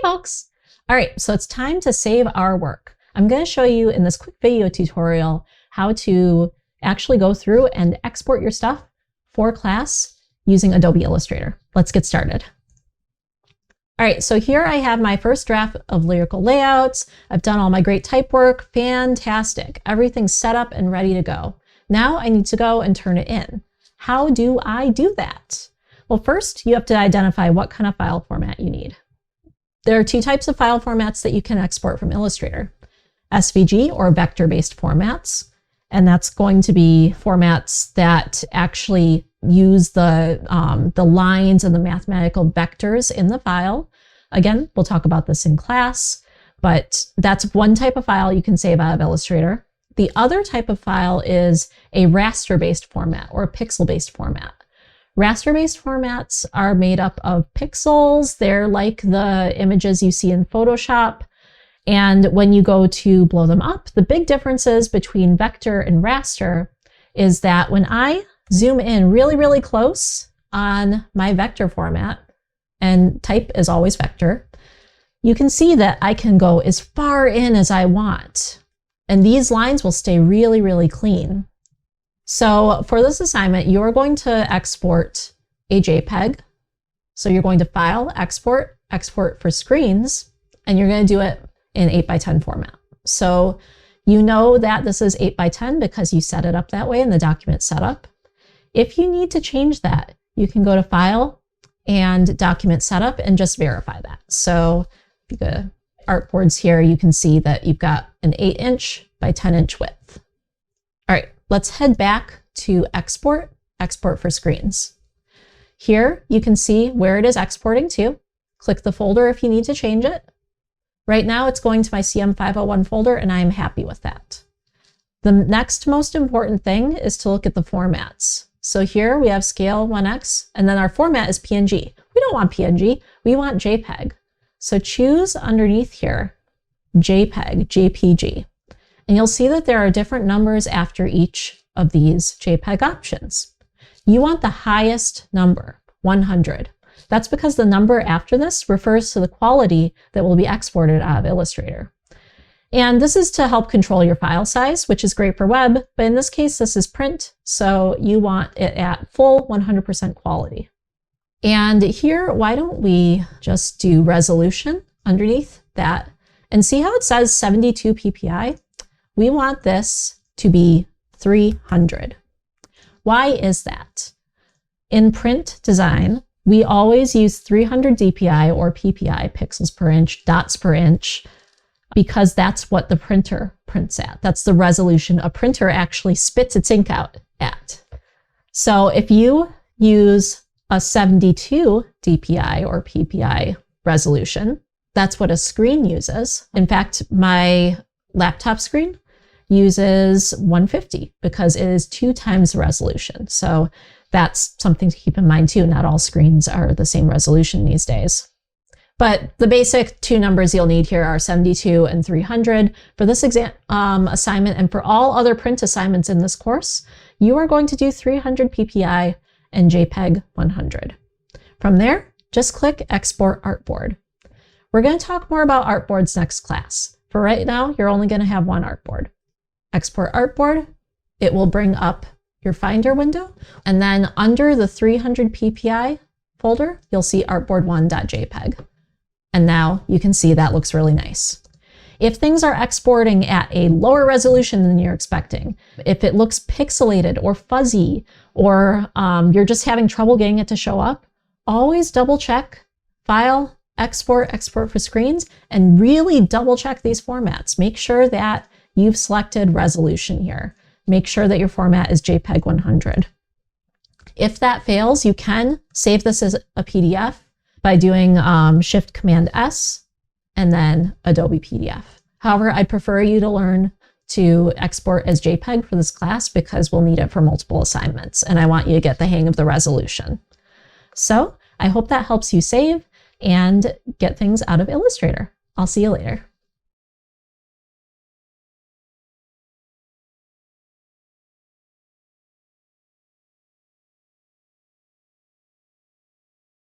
folks. All right, so it's time to save our work. I'm going to show you in this quick video tutorial how to actually go through and export your stuff for class using Adobe Illustrator. Let's get started. All right, so here I have my first draft of Lyrical Layouts. I've done all my great type work. Fantastic. Everything's set up and ready to go. Now I need to go and turn it in. How do I do that? Well, first you have to identify what kind of file format you need. There are two types of file formats that you can export from Illustrator: SVG or vector-based formats. And that's going to be formats that actually use the lines and the mathematical vectors in the file. Again, we'll talk about this in class, but that's one type of file you can save out of Illustrator. The other type of file is a raster-based format or a pixel-based format. Raster-based formats are made up of pixels. They're like the images you see in Photoshop. And when you go to blow them up, the big differences between vector and raster is that when I zoom in really, really close on my vector format, and type is always vector, you can see that I can go as far in as I want. And these lines will stay really, really clean. So for this assignment, you're going to export a JPEG. So you're going to File, Export, Export for Screens, and you're going to do it in 8x10 format. So you know that this is 8x10 because you set it up that way in the document setup. If you need to change that, you can go to File and Document Setup and just verify that. So if you go to Artboards here, you can see that you've got an 8" by 10" width. All right, let's head back to Export, Export for Screens. Here you can see where it is exporting to. Click the folder if you need to change it. Right now it's going to my CM501 folder and I am happy with that. The next most important thing is to look at the formats. So here we have scale 1x and then our format is PNG. We don't want PNG, we want JPEG. So choose underneath here, JPEG, JPG. And you'll see that there are different numbers after each of these JPEG options. You want the highest number, 100. That's because the number after this refers to the quality that will be exported out of Illustrator. And this is to help control your file size, which is great for web, but in this case, this is print, so you want it at full 100% quality. And here, why don't we just do resolution underneath that and see how it says 72 ppi? We want this to be 300. Why is that? In print design, we always use 300 dpi or ppi, pixels per inch, dots per inch, because that's what the printer prints at. That's the resolution a printer actually spits its ink out at. So if you use a 72 dpi or ppi resolution, that's what a screen uses. In fact, my laptop screen uses 150 because it is 2 times the resolution. So that's something to keep in mind too. Not all screens are the same resolution these days. But the basic two numbers you'll need here are 72 and 300. For this assignment and for all other print assignments in this course, you are going to do 300 ppi and JPEG 100. From there, just click Export Artboard. We're going to talk more about artboards next class. For right now, you're only going to have one artboard. Export Artboard, it will bring up your Finder window, and then under the 300 ppi folder, you'll see artboard1.jpg. And now you can see that looks really nice. If things are exporting at a lower resolution than you're expecting, if it looks pixelated or fuzzy, or you're just having trouble getting it to show up, always double check File, Export, Export for Screens, and really double check these formats. Make sure that you've selected resolution here. Make sure that your format is JPEG 100. If that fails, you can save this as a PDF by doing Shift Command S and then Adobe PDF. However, I'd prefer you to learn to export as JPEG for this class because we'll need it for multiple assignments and I want you to get the hang of the resolution. So I hope that helps you save and get things out of Illustrator. I'll see you later.